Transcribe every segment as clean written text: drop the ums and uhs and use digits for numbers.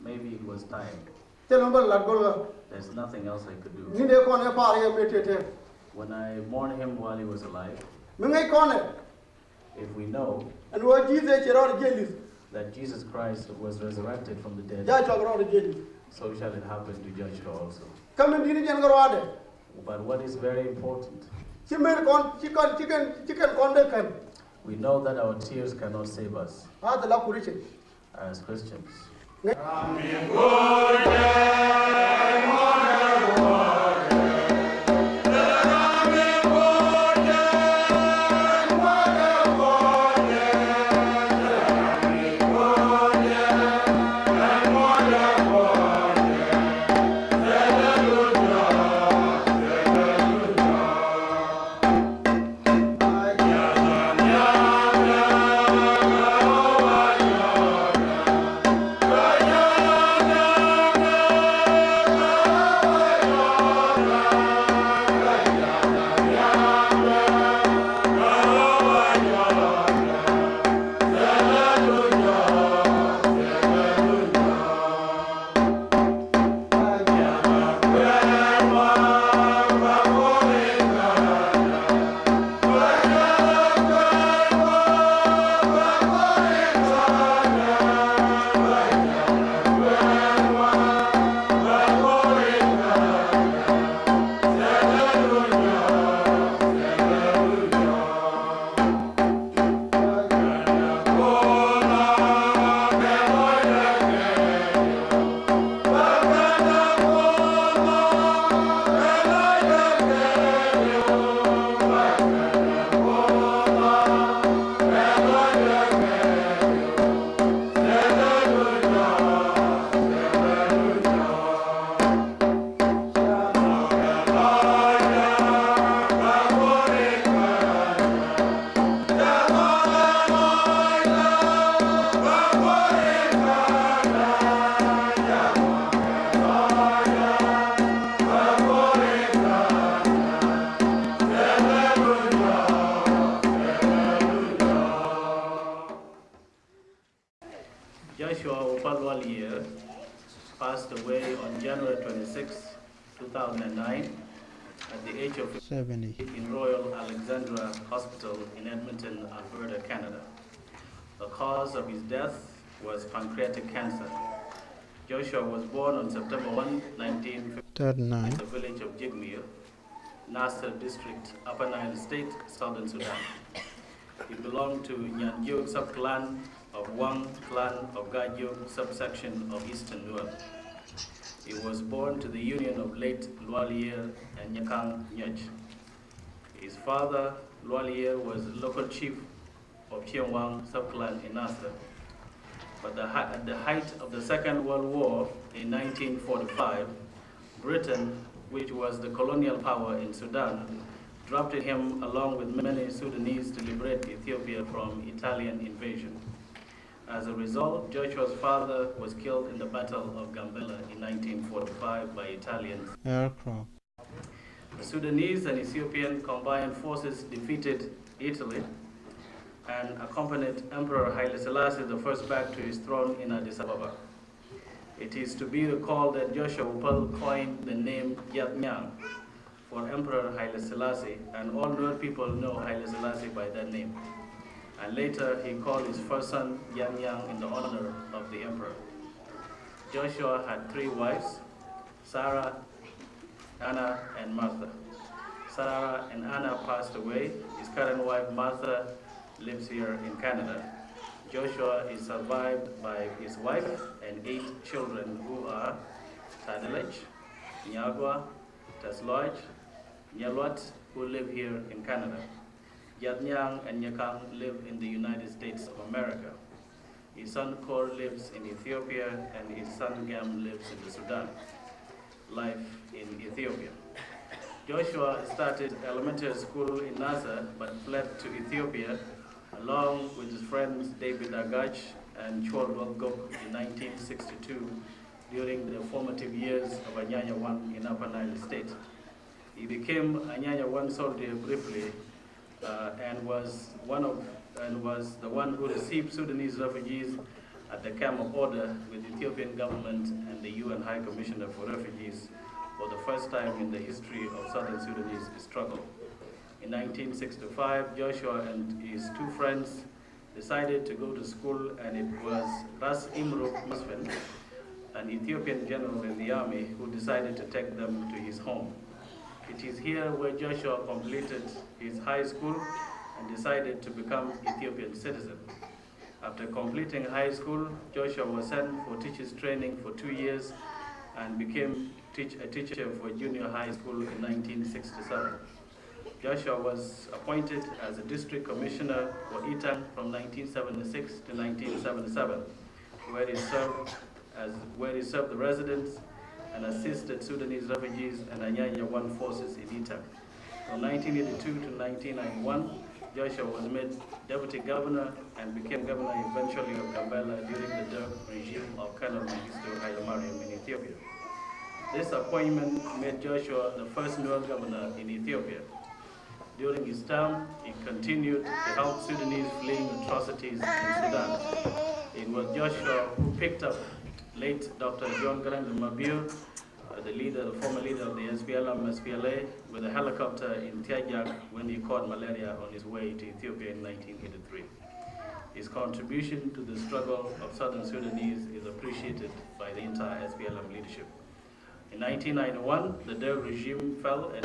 Maybe it was time. There's nothing else I could do. When I mourned him while he was alive, if we know that Jesus Christ was resurrected from the dead, so shall it happen to Joshua also. But what is very important, we know that our tears cannot save us as Christians. Opal Lual Yier passed away on January 26, 2009 at the age of 70 in Royal Alexandra Hospital in Edmonton, Alberta, Canada. The cause of his death was pancreatic cancer. Joshua was born on September 1, 1959 in the village of Jingmir, Nasir District, Upper Nile State, Southern Sudan. He belonged to Nyanjiok sub-clan of Wang, clan of Gajiok, subsection of Eastern Nuer. He was born to the union of late Lual Yier and Nyakang, Nyoach. His father, Lual Yier, was local chief of Wang sub-clan in Nasir. But at the height of the Second World War in 1945, Britain, which was the colonial power in Sudan, drafted him along with many Sudanese to liberate Ethiopia from Italian invasion. As a result, Joshua's father was killed in the Battle of Gambela in 1945 by Italian aircraft. The Sudanese and Ethiopian combined forces defeated Italy and accompanied Emperor Haile Selassie I back to his throne in Addis Ababa. It is to be recalled that Joshua Opal coined the name Nyakang for Emperor Haile Selassie, and all Nuer people know Haile Selassie by that name. And later he called his first son Nyakang in the honor of the emperor. Joshua had 3 wives, Sarah, Anna, and Martha. Sarah and Anna passed away. His current wife, Martha, lives here in Canada. Joshua is survived by his wife and 8 children who are Tadalech, Nyagwa, Tasloj, Nyalwat, who live here in Canada. Nyang and Nyakang live in the United States of America. His son Kor lives in Ethiopia, and his son Gam lives in the Sudan. Life in Ethiopia. Joshua started elementary school in Nasser, but fled to Ethiopia along with his friends David Agach and Chol Gok in 1962 during the formative years of Wang in Upper Nile State. He became a Wang soldier briefly and was the one who received Sudanese refugees at the camp of order with the Ethiopian government and the UN High Commissioner for Refugees for the first time in the history of Southern Sudanese struggle. In 1965, Joshua and his two friends decided to go to school, and it was Ras Imruk Masven, an Ethiopian general in the army, who decided to take them to his home. It is here where Joshua completed his high school and decided to become Ethiopian citizen. After completing high school, Joshua was sent for teachers training for 2 years and became a teacher for junior high school in 1967. Joshua was appointed as a district commissioner for Eastern from 1976 to 1977, where he served the residents and assisted Sudanese refugees and One forces in Eastern. From 1982 to 1991, Joshua was made deputy governor and became governor eventually of Gambela during the Derg regime of Colonel Mengistu Haile Mariam in Ethiopia. This appointment made Joshua the first Nuer governor in Ethiopia. During his term, he continued to help Sudanese fleeing atrocities in Sudan. It was Joshua who picked up late Dr. John Garang Mabir, the former leader of the SPLA, with a helicopter in Tiajak when he caught malaria on his way to Ethiopia in 1983. His contribution to the struggle of Southern Sudanese is appreciated by the entire SPLM leadership. In 1991, the Derg regime fell and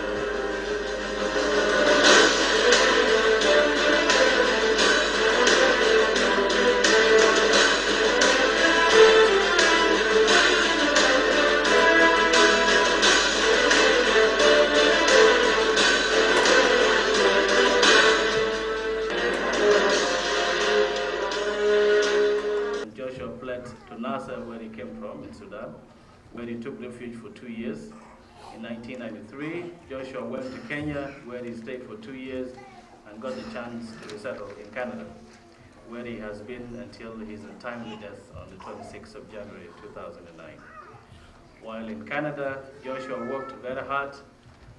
Joshua fled to Nasir, where he came from in Sudan, where he took refuge for 2 years. In 1993, Joshua went to Kenya, where he stayed for 2 years and got the chance to resettle in Canada, where he has been until his untimely death on the 26th of January 2009. While in Canada, Joshua worked very hard.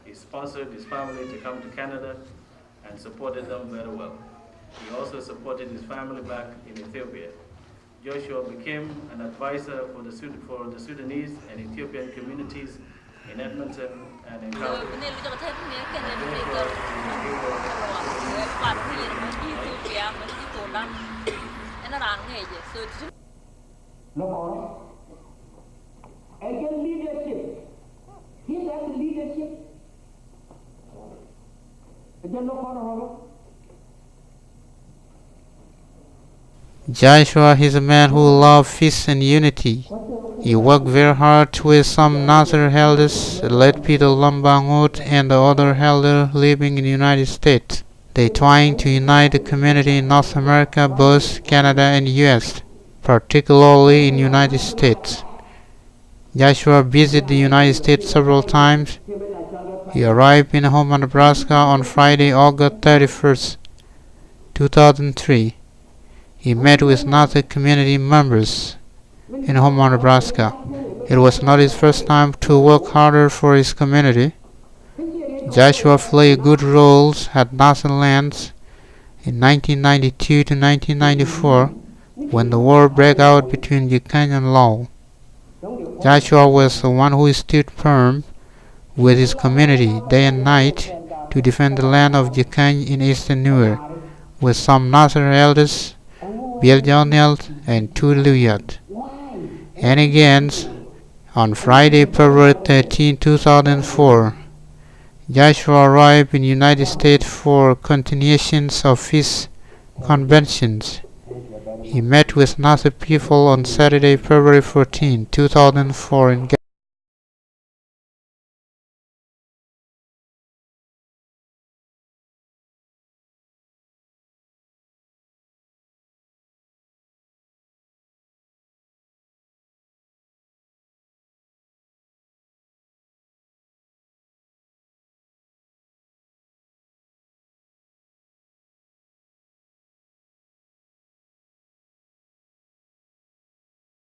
He sponsored his family to come to Canada and supported them very well. He also supported his family back in Ethiopia. Joshua became an advisor for the Sudanese and Ethiopian communities in Edmonton and in Calgary. Again, leadership. He has leadership. Again, no. Joshua is a man who loved peace and unity. He worked very hard with some Nasir elders, led Peter Lambangot and the other elder living in the United States. They trying to unite the community in North America, both Canada and US, particularly in the United States. Joshua visited the United States several times. He arrived in Houma, Nebraska on Friday, August 31st, 2003. He met with Nasir community members in Houma, Nebraska. It was not his first time to work harder for his community. Joshua played good roles at Nasir lands in 1992 to 1994 when the war broke out between Nyakang and Law. Joshua was the one who stood firm with his community day and night to defend the land of Nyakang in Eastern Nuer, with some Nasir elders, Bill Jonel and Tu Luyat. And again, on Friday, February 13, 2004, Joshua arrived in the United States for continuations of his conventions. He met with Nasir people on Saturday, February 14, 2004 in